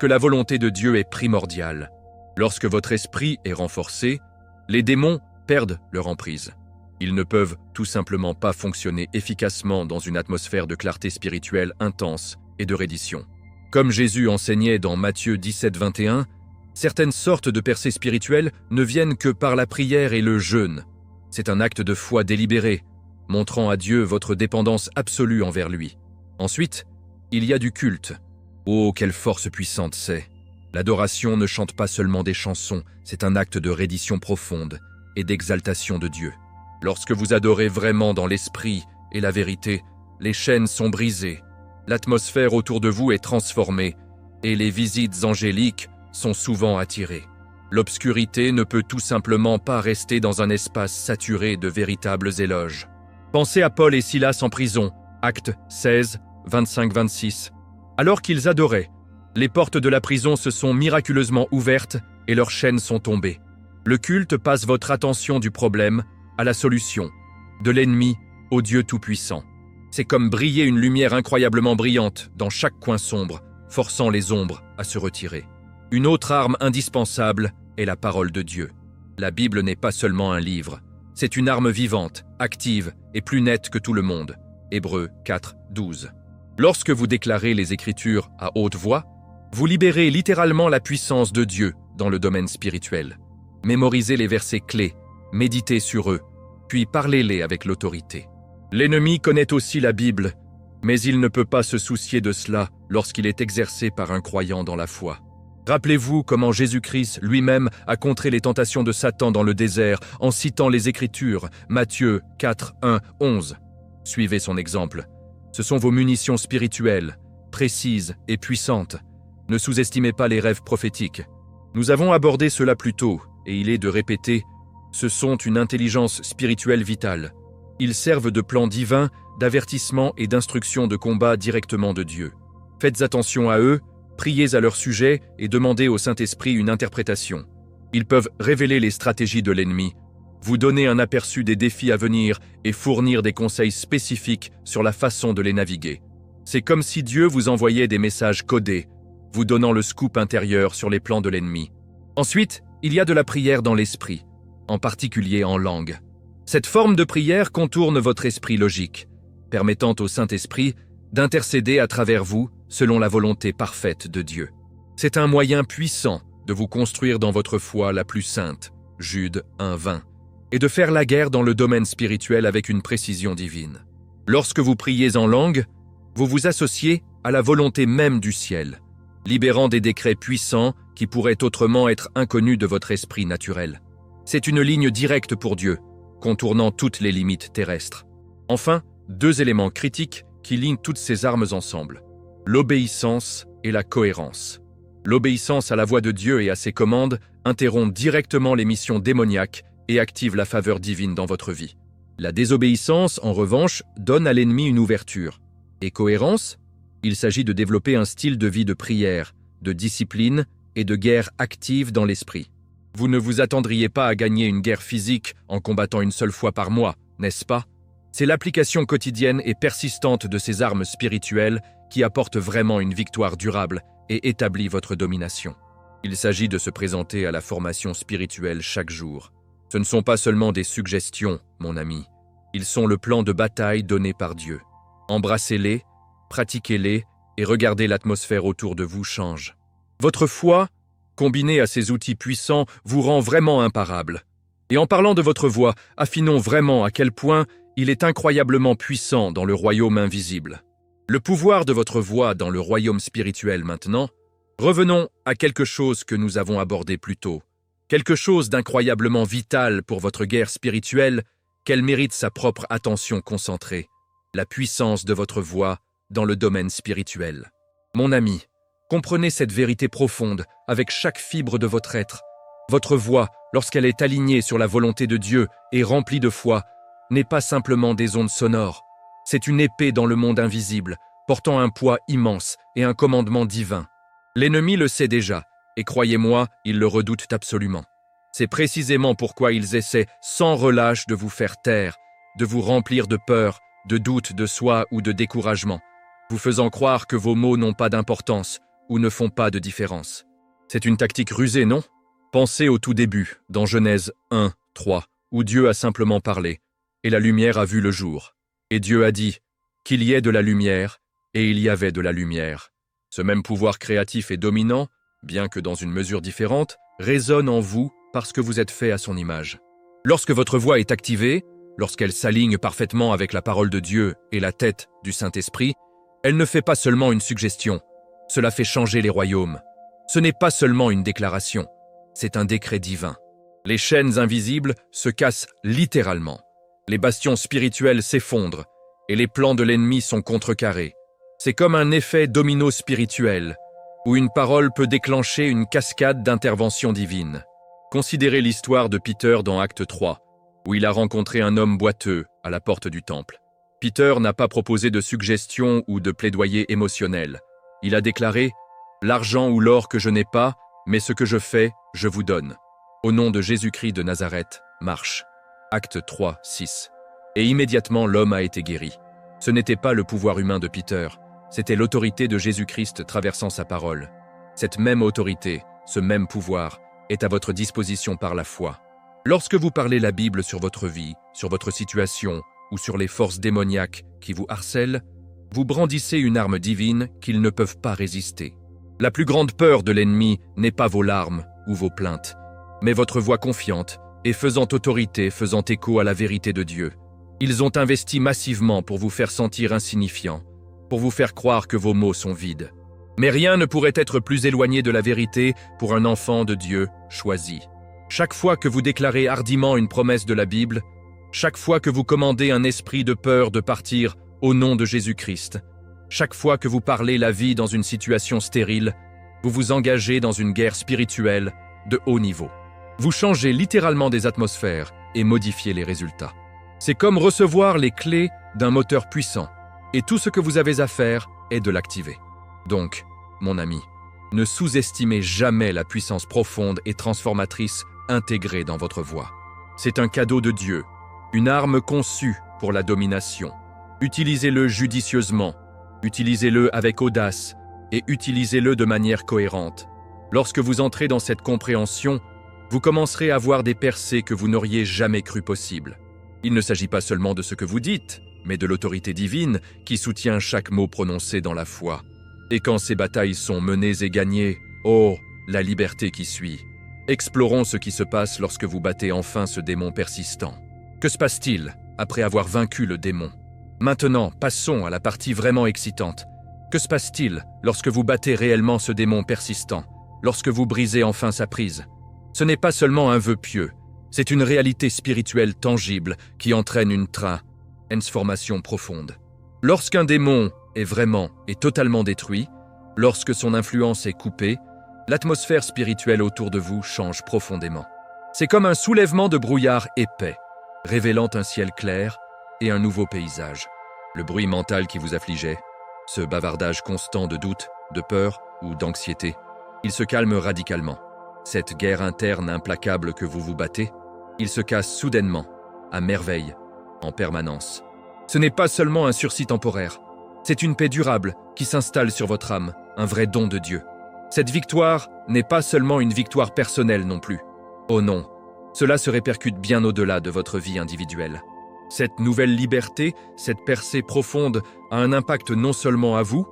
que la volonté de Dieu est primordiale. Lorsque votre esprit est renforcé, les démons perdent leur emprise. Ils ne peuvent tout simplement pas fonctionner efficacement dans une atmosphère de clarté spirituelle intense et de reddition. Comme Jésus enseignait dans Matthieu 17, 21, certaines sortes de percées spirituelles ne viennent que par la prière et le jeûne. C'est un acte de foi délibéré, montrant à Dieu votre dépendance absolue envers lui. Ensuite, il y a du culte. Oh, quelle force puissante c'est! L'adoration ne chante pas seulement des chansons, c'est un acte de reddition profonde et d'exaltation de Dieu. Lorsque vous adorez vraiment dans l'esprit et la vérité, les chaînes sont brisées, l'atmosphère autour de vous est transformée et les visites angéliques sont souvent attirées. L'obscurité ne peut tout simplement pas rester dans un espace saturé de véritables éloges. Pensez à Paul et Silas en prison, Actes 16, 25-26. Alors qu'ils adoraient, les portes de la prison se sont miraculeusement ouvertes et leurs chaînes sont tombées. Le culte passe votre attention du problème à la solution, de l'ennemi au Dieu Tout-Puissant. C'est comme briller une lumière incroyablement brillante dans chaque coin sombre, forçant les ombres à se retirer. Une autre arme indispensable est la parole de Dieu. La Bible n'est pas seulement un livre, c'est une arme vivante, active et plus nette que tout le monde. Hébreux 4, 12. Lorsque vous déclarez les Écritures à haute voix, vous libérez littéralement la puissance de Dieu dans le domaine spirituel. Mémorisez les versets clés, méditez sur eux, puis parlez-les avec l'autorité. L'ennemi connaît aussi la Bible, mais il ne peut pas se soucier de cela lorsqu'il est exercé par un croyant dans la foi. Rappelez-vous comment Jésus-Christ lui-même a contré les tentations de Satan dans le désert en citant les Écritures, Matthieu 4, 1, 11. Suivez son exemple. Ce sont vos munitions spirituelles, précises et puissantes. Ne sous-estimez pas les rêves prophétiques. Nous avons abordé cela plus tôt, et il est de répéter, ce sont une intelligence spirituelle vitale. Ils servent de plan divin, d'avertissement et d'instruction de combat directement de Dieu. Faites attention à eux, priez à leur sujet et demandez au Saint-Esprit une interprétation. Ils peuvent révéler les stratégies de l'ennemi, vous donner un aperçu des défis à venir et fournir des conseils spécifiques sur la façon de les naviguer. C'est comme si Dieu vous envoyait des messages codés, vous donnant le scoop intérieur sur les plans de l'ennemi. Ensuite, il y a de la prière dans l'esprit, en particulier en langue. Cette forme de prière contourne votre esprit logique, permettant au Saint-Esprit d'intercéder à travers vous selon la volonté parfaite de Dieu. C'est un moyen puissant de vous construire dans votre foi la plus sainte, Jude 1:20, et de faire la guerre dans le domaine spirituel avec une précision divine. Lorsque vous priez en langue, vous vous associez à la volonté même du ciel. libérant des décrets puissants qui pourraient autrement être inconnus de votre esprit naturel. C'est une ligne directe pour Dieu, contournant toutes les limites terrestres. Enfin, 2 éléments critiques qui lignent toutes ces armes ensemble: l'obéissance et la cohérence. L'obéissance à la voix de Dieu et à ses commandes interrompt directement les missions démoniaques et active la faveur divine dans votre vie. La désobéissance, en revanche, donne à l'ennemi une ouverture. Et cohérence? Il s'agit de développer un style de vie de prière, de discipline et de guerre active dans l'esprit. Vous ne vous attendriez pas à gagner une guerre physique en combattant une seule fois par mois, n'est-ce pas? C'est l'application quotidienne et persistante de ces armes spirituelles qui apporte vraiment une victoire durable et établit votre domination. Il s'agit de se présenter à la formation spirituelle chaque jour. Ce ne sont pas seulement des suggestions, mon ami. Ils sont le plan de bataille donné par Dieu. Embrassez-les, pratiquez-les et regardez l'atmosphère autour de vous change. Votre foi, combinée à ces outils puissants, vous rend vraiment imparable. Et en parlant de votre voix, affinons vraiment à quel point il est incroyablement puissant dans le royaume invisible. Le pouvoir de votre voix dans le royaume spirituel maintenant, revenons à quelque chose que nous avons abordé plus tôt. Quelque chose d'incroyablement vital pour votre guerre spirituelle, qu'elle mérite sa propre attention concentrée. La puissance de votre voix dans le domaine spirituel. Mon ami, comprenez cette vérité profonde avec chaque fibre de votre être. Votre voix, lorsqu'elle est alignée sur la volonté de Dieu et remplie de foi, n'est pas simplement des ondes sonores. C'est une épée dans le monde invisible, portant un poids immense et un commandement divin. L'ennemi le sait déjà, et croyez-moi, il le redoute absolument. C'est précisément pourquoi ils essaient sans relâche de vous faire taire, de vous remplir de peur, de doute de soi ou de découragement, vous faisant croire que vos mots n'ont pas d'importance ou ne font pas de différence. C'est une tactique rusée, non? Pensez au tout début, dans Genèse 1, 3, où Dieu a simplement parlé, et la lumière a vu le jour. Et Dieu a dit qu'il y ait de la lumière, et il y avait de la lumière. Ce même pouvoir créatif et dominant, bien que dans une mesure différente, résonne en vous parce que vous êtes fait à son image. Lorsque votre voix est activée, lorsqu'elle s'aligne parfaitement avec la parole de Dieu et la tête du Saint-Esprit, elle ne fait pas seulement une suggestion, cela fait changer les royaumes. Ce n'est pas seulement une déclaration, c'est un décret divin. Les chaînes invisibles se cassent littéralement. Les bastions spirituels s'effondrent et les plans de l'ennemi sont contrecarrés. C'est comme un effet domino spirituel, où une parole peut déclencher une cascade d'interventions divines. Considérez l'histoire de Peter dans Acte 3, où il a rencontré un homme boiteux à la porte du temple. Peter n'a pas proposé de suggestions ou de plaidoyer émotionnel. Il a déclaré « L'argent ou l'or que je n'ai pas, mais ce que je fais, je vous donne. Au nom de Jésus-Christ de Nazareth, marche. » Acte 3, 6. Et immédiatement l'homme a été guéri. Ce n'était pas le pouvoir humain de Peter, c'était l'autorité de Jésus-Christ traversant sa parole. Cette même autorité, ce même pouvoir, est à votre disposition par la foi. Lorsque vous parlez la Bible sur votre vie, sur votre situation ou sur les forces démoniaques qui vous harcèlent, vous brandissez une arme divine qu'ils ne peuvent pas résister. La plus grande peur de l'ennemi n'est pas vos larmes ou vos plaintes, mais votre voix confiante et faisant autorité, faisant écho à la vérité de Dieu. Ils ont investi massivement pour vous faire sentir insignifiant, pour vous faire croire que vos mots sont vides. Mais rien ne pourrait être plus éloigné de la vérité pour un enfant de Dieu choisi. Chaque fois que vous déclarez hardiment une promesse de la Bible, chaque fois que vous commandez un esprit de peur de partir au nom de Jésus-Christ, chaque fois que vous parlez la vie dans une situation stérile, vous vous engagez dans une guerre spirituelle de haut niveau. Vous changez littéralement des atmosphères et modifiez les résultats. C'est comme recevoir les clés d'un moteur puissant, et tout ce que vous avez à faire est de l'activer. Donc, mon ami, ne sous-estimez jamais la puissance profonde et transformatrice intégrée dans votre voix. C'est un cadeau de Dieu, une arme conçue pour la domination. Utilisez-le judicieusement, utilisez-le avec audace et utilisez-le de manière cohérente. Lorsque vous entrez dans cette compréhension, vous commencerez à voir des percées que vous n'auriez jamais cru possibles. Il ne s'agit pas seulement de ce que vous dites, mais de l'autorité divine qui soutient chaque mot prononcé dans la foi. Et quand ces batailles sont menées et gagnées, oh, la liberté qui suit. Explorons ce qui se passe lorsque vous battez enfin ce démon persistant. Que se passe-t-il après avoir vaincu le démon? Maintenant, passons à la partie vraiment excitante. Que se passe-t-il lorsque vous battez réellement ce démon persistant, lorsque vous brisez enfin sa prise? Ce n'est pas seulement un vœu pieux, c'est une réalité spirituelle tangible qui entraîne une transformation profonde. Lorsqu'un démon est vraiment et totalement détruit, lorsque son influence est coupée, l'atmosphère spirituelle autour de vous change profondément. C'est comme un soulèvement de brouillard épais, révélant un ciel clair et un nouveau paysage. Le bruit mental qui vous affligeait, ce bavardage constant de doute, de peur ou d'anxiété, il se calme radicalement. Cette guerre interne implacable que vous vous battez, il se casse soudainement, à merveille, en permanence. Ce n'est pas seulement un sursis temporaire, c'est une paix durable qui s'installe sur votre âme, un vrai don de Dieu. Cette victoire n'est pas seulement une victoire personnelle non plus. Oh non, cela se répercute bien au-delà de votre vie individuelle. Cette nouvelle liberté, cette percée profonde a un impact non seulement à vous,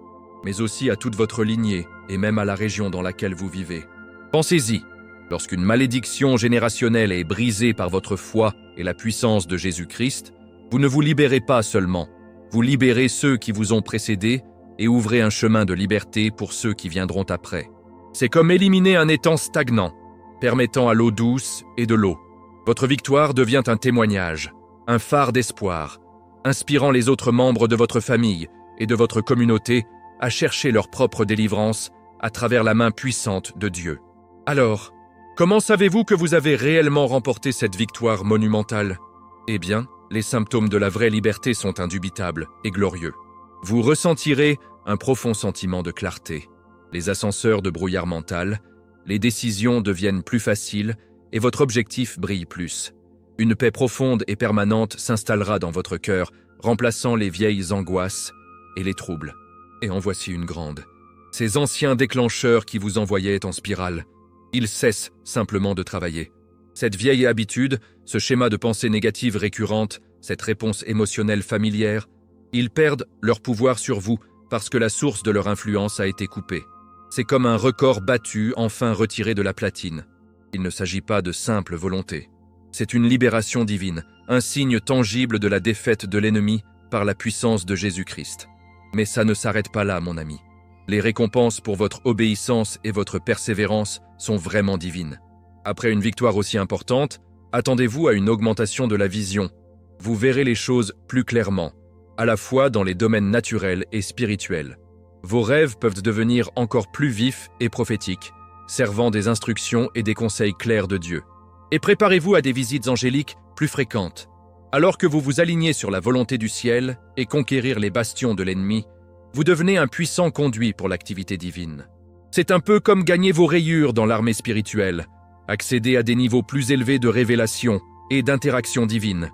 mais aussi à toute votre lignée et même à la région dans laquelle vous vivez. Pensez-y, lorsqu'une malédiction générationnelle est brisée par votre foi et la puissance de Jésus-Christ, vous ne vous libérez pas seulement, vous libérez ceux qui vous ont précédés et ouvrez un chemin de liberté pour ceux qui viendront après. C'est comme éliminer un étang stagnant, permettant à l'eau douce et de l'eau. Votre victoire devient un témoignage, un phare d'espoir, inspirant les autres membres de votre famille et de votre communauté à chercher leur propre délivrance à travers la main puissante de Dieu. Alors, comment savez-vous que vous avez réellement remporté cette victoire monumentale? Eh bien, les symptômes de la vraie liberté sont indubitables et glorieux. Vous ressentirez un profond sentiment de clarté, les ascenseurs de brouillard mental, les décisions deviennent plus faciles et votre objectif brille plus. Une paix profonde et permanente s'installera dans votre cœur, remplaçant les vieilles angoisses et les troubles. Et en voici une grande. Ces anciens déclencheurs qui vous envoyaient en spirale, ils cessent simplement de travailler. Cette vieille habitude, ce schéma de pensée négative récurrente, cette réponse émotionnelle familière, ils perdent leur pouvoir sur vous parce que la source de leur influence a été coupée. C'est comme un record battu, enfin retiré de la platine. Il ne s'agit pas de simple volonté. C'est une libération divine, un signe tangible de la défaite de l'ennemi par la puissance de Jésus-Christ. Mais ça ne s'arrête pas là, mon ami. Les récompenses pour votre obéissance et votre persévérance sont vraiment divines. Après une victoire aussi importante, attendez-vous à une augmentation de la vision. Vous verrez les choses plus clairement, à la fois dans les domaines naturels et spirituels. Vos rêves peuvent devenir encore plus vifs et prophétiques, servant des instructions et des conseils clairs de Dieu. Et préparez-vous à des visites angéliques plus fréquentes. Alors que vous vous alignez sur la volonté du ciel et conquérir les bastions de l'ennemi, vous devenez un puissant conduit pour l'activité divine. C'est un peu comme gagner vos rayures dans l'armée spirituelle, accéder à des niveaux plus élevés de révélation et d'interaction divine.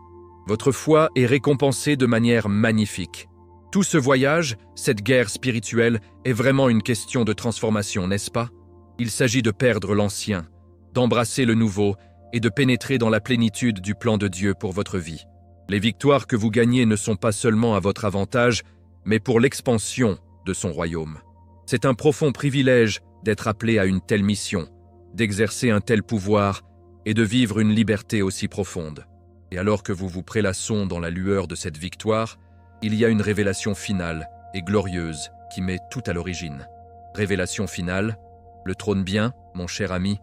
Votre foi est récompensée de manière magnifique. Tout ce voyage, cette guerre spirituelle, est vraiment une question de transformation, n'est-ce pas? Il s'agit de perdre l'ancien, d'embrasser le nouveau et de pénétrer dans la plénitude du plan de Dieu pour votre vie. Les victoires que vous gagnez ne sont pas seulement à votre avantage, mais pour l'expansion de son royaume. C'est un profond privilège d'être appelé à une telle mission, d'exercer un tel pouvoir et de vivre une liberté aussi profonde. Et alors que vous vous prélassons dans la lueur de cette victoire, il y a une révélation finale et glorieuse qui met tout à l'origine. Révélation finale, le trône bien, mon cher ami,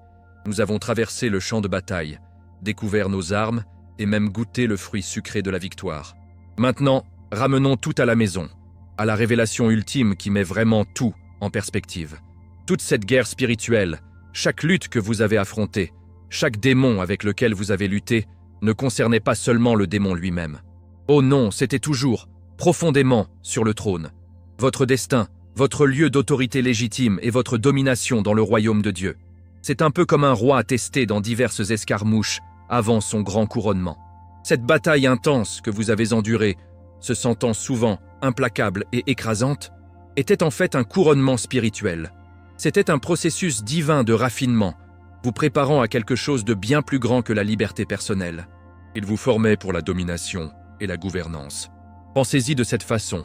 nous avons traversé le champ de bataille, découvert nos armes et même goûté le fruit sucré de la victoire. Maintenant, ramenons tout à la maison, à la révélation ultime qui met vraiment tout en perspective. Toute cette guerre spirituelle, chaque lutte que vous avez affrontée, chaque démon avec lequel vous avez lutté, ne concernait pas seulement le démon lui-même. Oh non, c'était toujours, profondément, sur le trône. Votre destin, votre lieu d'autorité légitime et votre domination dans le royaume de Dieu. C'est un peu comme un roi testé dans diverses escarmouches avant son grand couronnement. Cette bataille intense que vous avez endurée, se sentant souvent implacable et écrasante, était en fait un couronnement spirituel. C'était un processus divin de raffinement, vous préparant à quelque chose de bien plus grand que la liberté personnelle. Il vous formait pour la domination et la gouvernance. Pensez-y de cette façon.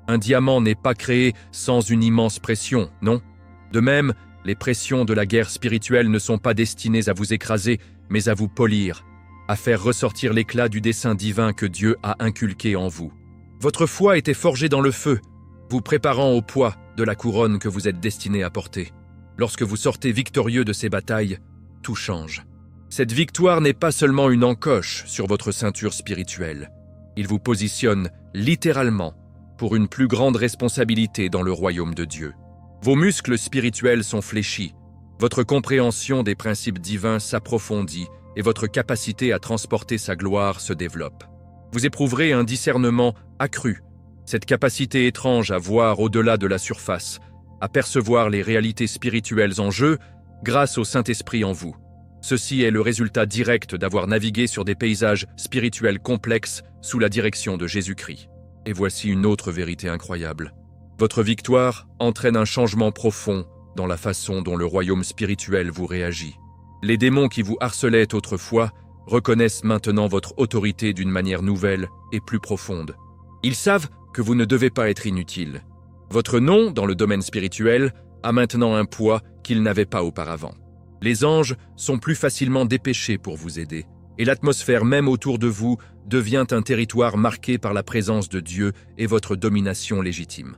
Un diamant n'est pas créé sans une immense pression, non? De même, les pressions de la guerre spirituelle ne sont pas destinées à vous écraser, mais à vous polir, à faire ressortir l'éclat du dessein divin que Dieu a inculqué en vous. Votre foi était forgée dans le feu, vous préparant au poids de la couronne que vous êtes destiné à porter. Lorsque vous sortez victorieux de ces batailles, tout change. Cette victoire n'est pas seulement une encoche sur votre ceinture spirituelle. Il vous positionne littéralement pour une plus grande responsabilité dans le royaume de Dieu. Vos muscles spirituels sont fléchis, votre compréhension des principes divins s'approfondit et votre capacité à transporter sa gloire se développe. Vous éprouverez un discernement accru, cette capacité étrange à voir au-delà de la surface, à percevoir les réalités spirituelles en jeu grâce au Saint-Esprit en vous. Ceci est le résultat direct d'avoir navigué sur des paysages spirituels complexes sous la direction de Jésus-Christ. Et voici une autre vérité incroyable. Votre victoire entraîne un changement profond dans la façon dont le royaume spirituel vous réagit. Les démons qui vous harcelaient autrefois reconnaissent maintenant votre autorité d'une manière nouvelle et plus profonde. Ils savent que vous ne devez pas être inutile. Votre nom, dans le domaine spirituel, a maintenant un poids qu'il n'avait pas auparavant. Les anges sont plus facilement dépêchés pour vous aider, et l'atmosphère même autour de vous devient un territoire marqué par la présence de Dieu et votre domination légitime.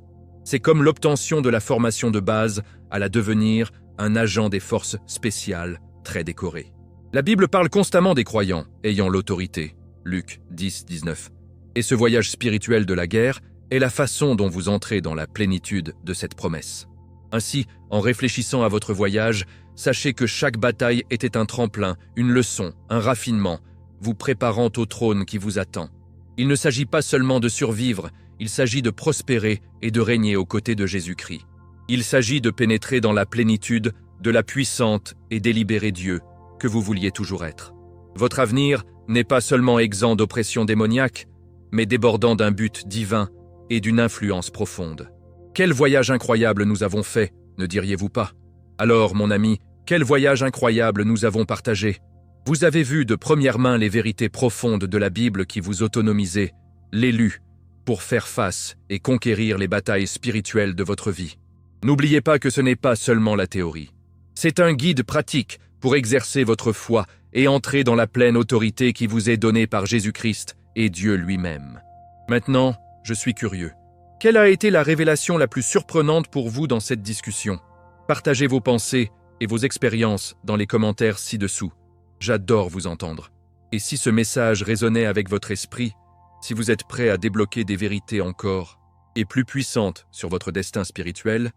C'est comme l'obtention de la formation de base à la devenir un agent des forces spéciales très décoré. La Bible parle constamment des croyants ayant l'autorité, Luc 10, 19. Et ce voyage spirituel de la guerre est la façon dont vous entrez dans la plénitude de cette promesse. Ainsi, en réfléchissant à votre voyage, sachez que chaque bataille était un tremplin, une leçon, un raffinement, vous préparant au trône qui vous attend. Il ne s'agit pas seulement de survivre, il s'agit de prospérer et de régner aux côtés de Jésus-Christ. Il s'agit de pénétrer dans la plénitude de la puissante et délibérée Dieu que vous vouliez toujours être. Votre avenir n'est pas seulement exempt d'oppression démoniaque, mais débordant d'un but divin et d'une influence profonde. Quel voyage incroyable nous avons fait, ne diriez-vous pas? Alors, mon ami, quel voyage incroyable nous avons partagé. Vous avez vu de première main les vérités profondes de la Bible qui vous autonomisaient, l'élu, pour faire face et conquérir les batailles spirituelles de votre vie. N'oubliez pas que ce n'est pas seulement la théorie. C'est un guide pratique pour exercer votre foi et entrer dans la pleine autorité qui vous est donnée par Jésus-Christ et Dieu lui-même. Maintenant, je suis curieux. Quelle a été la révélation la plus surprenante pour vous dans cette discussion? Partagez vos pensées et vos expériences dans les commentaires ci-dessous. J'adore vous entendre. Et si ce message résonnait avec votre esprit, si vous êtes prêt à débloquer des vérités encore et plus puissantes sur votre destin spirituel,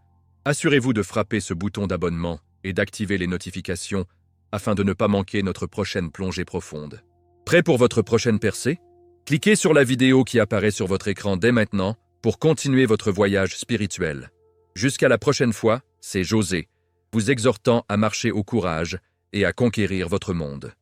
assurez-vous de frapper ce bouton d'abonnement et d'activer les notifications afin de ne pas manquer notre prochaine plongée profonde. Prêt pour votre prochaine percée? Cliquez sur la vidéo qui apparaît sur votre écran dès maintenant pour continuer votre voyage spirituel. Jusqu'à la prochaine fois, c'est José, vous exhortant à marcher au courage et à conquérir votre monde.